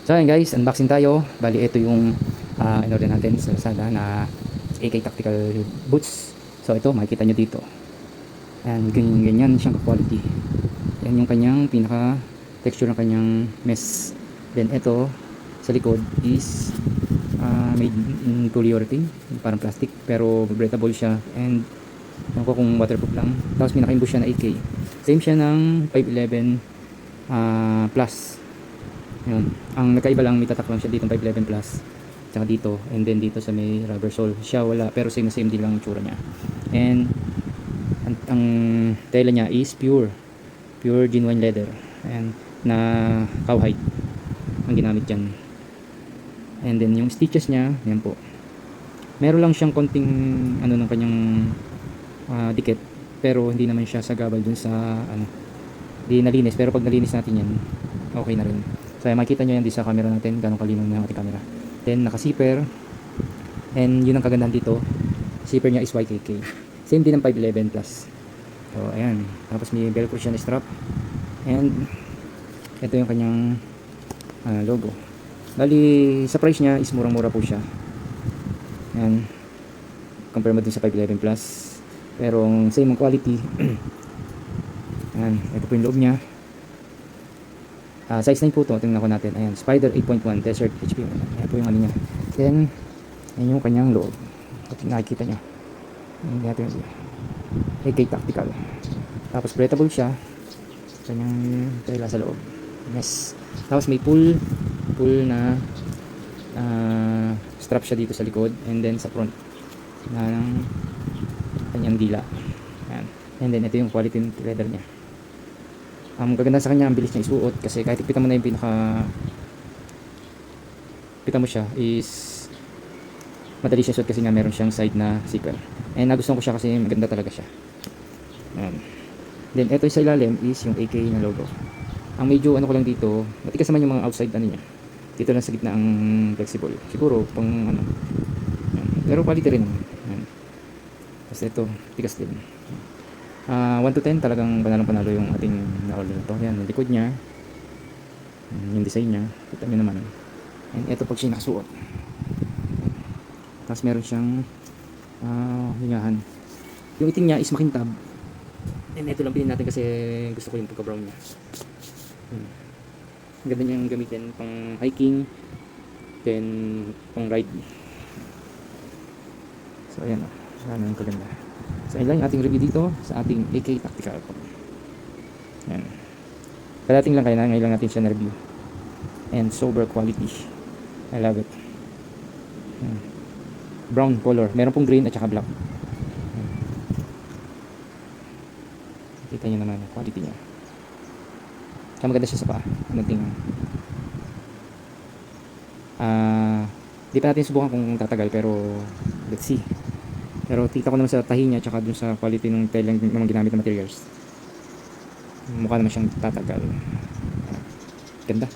So ayan guys, unboxing tayo. Bali ito yung in-order natin sa Lazada na AK Tactical Boots. So ito, makikita nyo dito. Ayan, ganyan siyang quality. Yan yung kanyang pinaka texture ng kanyang mesh. Then ito, sa likod is made in polyurethane, parang plastic, pero breathable siya. And ewan ko kung waterproof lang. Tapos may naka-imbush siya na AK. Same siya ng 511 plus. Yun. Ang nagkaiba lang, may tatak lang siya dito 511 plus tsaka dito, and then dito sa may rubber sole siya wala, pero same na same din lang yung tsura niya. And ang tela niya is pure genuine leather, and na cowhide ang ginamit dyan. And then yung stitches niya, yan po, meron lang siyang konting ano ng kanyang dikit, pero hindi naman siya sagabal dun sa ano, di nalinis, pero pag nalinis natin yan, okay na rin. So makikita nyo yan di sa camera natin, ganong kalinaw na ating camera. Then naka zipper, and yun ang kagandahan dito, zipper niya is YKK, same din ng 511 plus. So ayan, tapos may velcro siya na strap, and ito yung kanyang logo. Bali sa price niya is murang mura po siya, ayan, compare mo din sa 511 plus, pero same ang quality. Ayan, ito po yung loob niya. Size 9 po ito, tingnan ko natin. Ayan, Spider 8.1 Desert HP. Ayan po yung ano niya. Then ayan yung kanyang loob, nakikita nyo. Ayan natin yung AK Tactical. Tapos breathable siya, kanyang tela sa loob, yes. Tapos may pull na strap siya dito sa likod, and then sa front ng kanyang dila. Ayan. And then ito yung quality ng leather niya. Ang gaganda sa kanya, ang bilis niya isuot, kasi kahit ipitan mo na yung pitan mo siya is madali siya isuot, kasi nga meron siyang side na zipper. And nagustuhan ko siya kasi maganda talaga siya. Then ito sa ilalim is yung AK na logo. Ang medyo ano ko lang dito, matigas naman yung mga outside ano niya. Dito lang sa gitna ang flexible, siguro pang ano. Pero quality rin. Tapos ito, tigas din. 1 to 10, talagang panalo yung ating na-order na to. Yan, yung likod niya, yung design niya, kita nyo naman. And ito pag siya nakasuot, tapos meron siyang hingahan. Yung itim niya is makintab, and ito lang pinin natin kasi gusto ko yung pagka brown niya. Ganda niyang gamitin pang hiking, then pang ride. So ayan o, sana yung kaganda. So ayun lang yung ating review dito sa ating AK Tactical. Ayan, kadating lang, kaya ngayon lang natin siya na-review. And sober quality, I love it. Brown color, meron pong green at saka black. Kita nyo naman yung quality nya. Kaya maganda siya sa paa. Di pa natin subukan kung tatagal, pero let's see. Pero kita ko naman sa tahi niya, tsaka dun sa quality ng telang naman ginamit na materials, mukha naman siyang tatagal. Ganda.